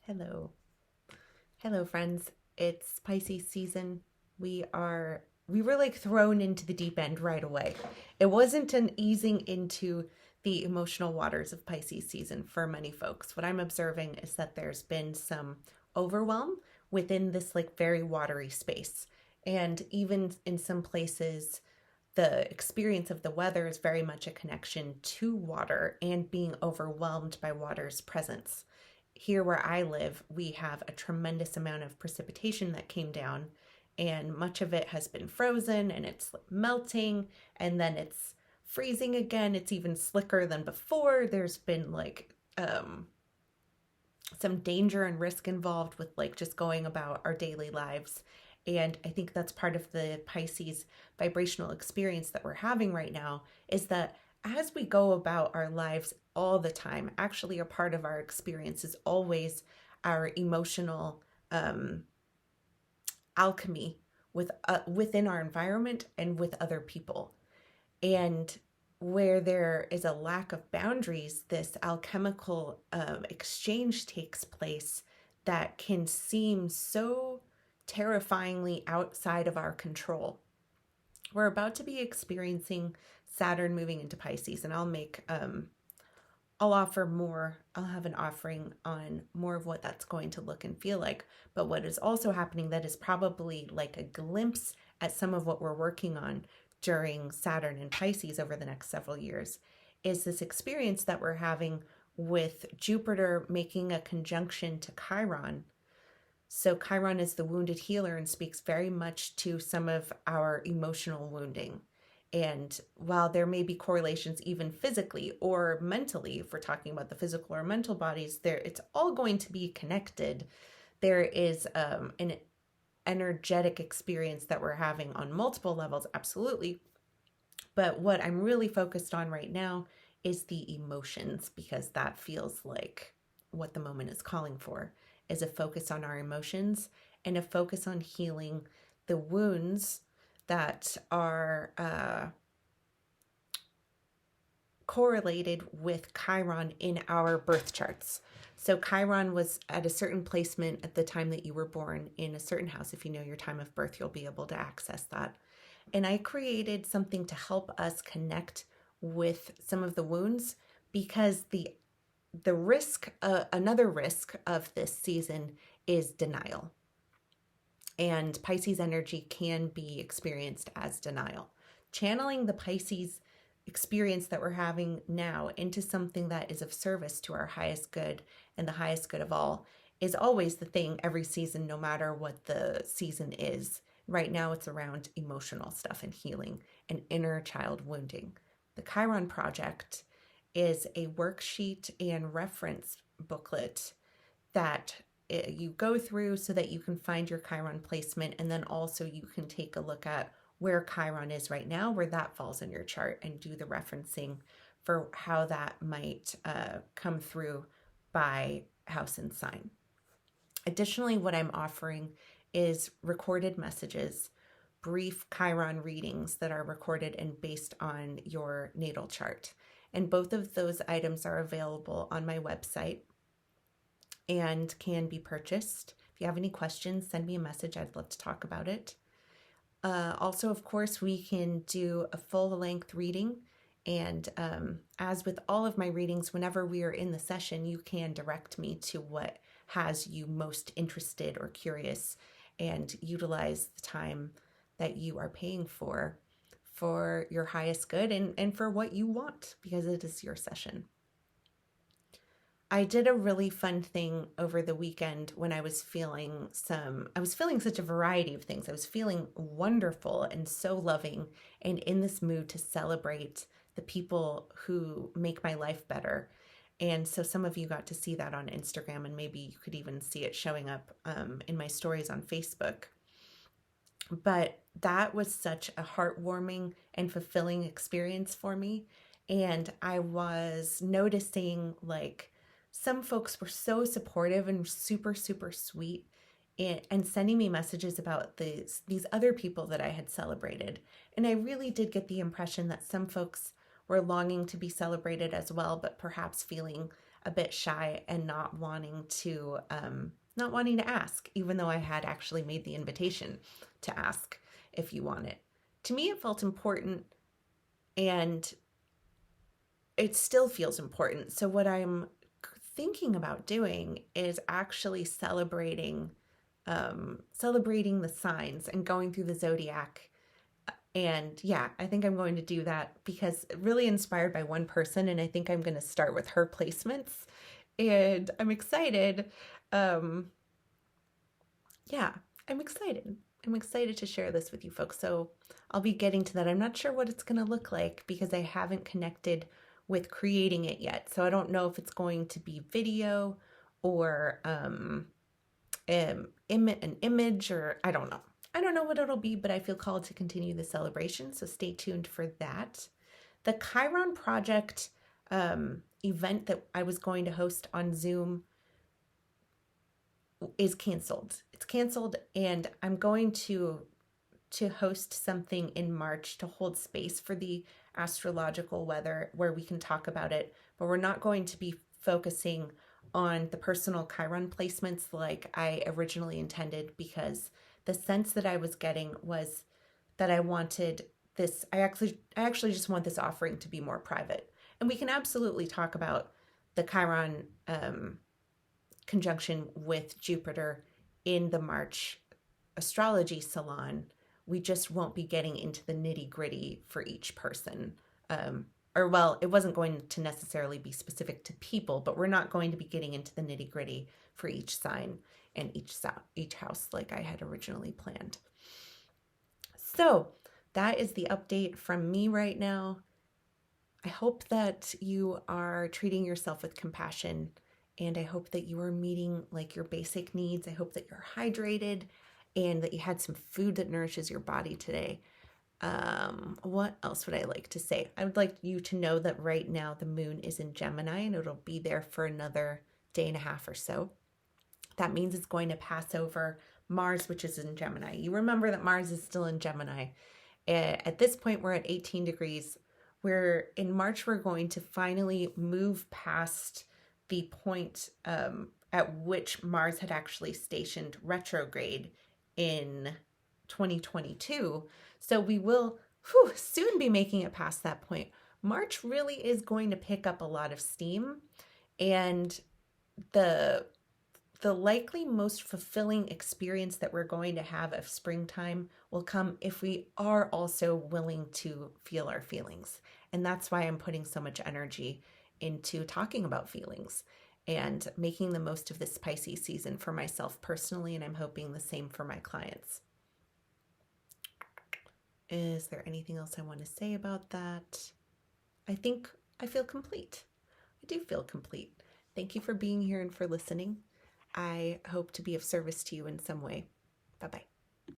Hello. Hello, friends. It's Pisces season. We were like thrown into the deep end right away. It wasn't an easing into the emotional waters of Pisces season for many folks. What I'm observing is that there's been some overwhelm within this like very watery space. And even in some places, the experience of the weather is very much a connection to water and being overwhelmed by water's presence. Here where I live, we have a tremendous amount of precipitation that came down, and much of it has been frozen and it's melting, and then it's freezing again. It's even slicker than before. There's been some danger and risk involved with like just going about our daily lives. And I think that's part of the Pisces vibrational experience that we're having right now is that as we go about our lives all the time, actually, a part of our experience is always our emotional alchemy within our environment and with other people. And where there is a lack of boundaries, this alchemical exchange takes place that can seem so terrifyingly outside of our control. We're about to be experiencing Saturn moving into Pisces, and I'll offer more. I'll have an offering on more of what that's going to look and feel like. But what is also happening that is probably like a glimpse at some of what we're working on during Saturn and Pisces over the next several years is this experience that we're having with Jupiter making a conjunction to Chiron. So Chiron is the wounded healer and speaks very much to some of our emotional wounding. And while there may be correlations even physically or mentally, if we're talking about the physical or mental bodies, it's all going to be connected. There is an energetic experience that we're having on multiple levels, absolutely. But what I'm really focused on right now is the emotions, because that feels like what the moment is calling for, is a focus on our emotions and a focus on healing the wounds that are correlated with Chiron in our birth charts. So Chiron was at a certain placement at the time that you were born in a certain house. If you know your time of birth, you'll be able to access that. And I created something to help us connect with some of the wounds, because the risk, another risk of this season is denial. And Pisces energy can be experienced as denial. Channeling the Pisces experience that we're having now into something that is of service to our highest good and the highest good of all is always the thing every season, no matter what the season is. Right now, it's around emotional stuff and healing and inner child wounding. The Chiron Project is a worksheet and reference booklet that you go through so that you can find your Chiron placement, and then also you can take a look at where Chiron is right now, where that falls in your chart, and do the referencing for how that might come through by house and sign. Additionally, what I'm offering is recorded messages, brief Chiron readings that are recorded and based on your natal chart. And both of those items are available on my website and can be purchased. If you have any questions, send me a message. I'd love to talk about it. Also, of course, we can do a full-length reading. And as with all of my readings, whenever we are in the session, you can direct me to what has you most interested or curious, and utilize the time that you are paying for your highest good and for what you want, because it is your session. I did a really fun thing over the weekend when I was feeling such a variety of things. I was feeling wonderful and so loving and in this mood to celebrate the people who make my life better. And so some of you got to see that on Instagram, and maybe you could even see it showing up in my stories on Facebook. But that was such a heartwarming and fulfilling experience for me. And I was noticing like some folks were so supportive and super, super sweet and sending me messages about these other people that I had celebrated. And I really did get the impression that some folks were longing to be celebrated as well, but perhaps feeling a bit shy and not wanting to ask, even though I had actually made the invitation to ask if you want it. To me, it felt important, and it still feels important. So what I'm thinking about doing is actually celebrating the signs and going through the zodiac. And yeah, I think I'm going to do that because really inspired by one person, and I think I'm going to start with her placements. And I'm excited. Um, yeah, I'm excited. I'm excited to share this with you folks. So I'll be getting to that. I'm not sure what it's going to look like because I haven't connected with creating it yet. So I don't know if it's going to be video or an image, or I don't know. I don't know what it'll be, but I feel called to continue the celebration. So stay tuned for that. The Chiron project event that I was going to host on Zoom is canceled. It's canceled, and I'm going to host something in March to hold space for the astrological weather where we can talk about it, but we're not going to be focusing on the personal Chiron placements like I originally intended, because the sense that I was getting was that I wanted this, I actually just want this offering to be more private. And we can absolutely talk about the Chiron conjunction with Jupiter in the March astrology salon. We just won't be getting into the nitty gritty for each person. It wasn't going to necessarily be specific to people, but we're not going to be getting into the nitty gritty for each sign and each house like I had originally planned. So that is the update from me right now. I hope that you are treating yourself with compassion, and I hope that you are meeting like your basic needs. I hope that you're hydrated and that you had some food that nourishes your body today. What else would I like to say? I would like you to know that right now the moon is in Gemini, and it'll be there for another day and a half or so. That means it's going to pass over Mars, which is in Gemini. You remember that Mars is still in Gemini. At this point, we're at 18 degrees. In March, we're going to finally move past the point at which Mars had actually stationed retrograde in 2022. So we will soon be making it past that point. March really is going to pick up a lot of steam, and the likely most fulfilling experience that we're going to have of springtime will come if we are also willing to feel our feelings. And that's why I'm putting so much energy into talking about feelings and making the most of this Pisces season for myself personally, and I'm hoping the same for my clients. Is there anything else I want to say about that? I think I feel complete. I do feel complete. Thank you for being here and for listening. I hope to be of service to you in some way. Bye-bye.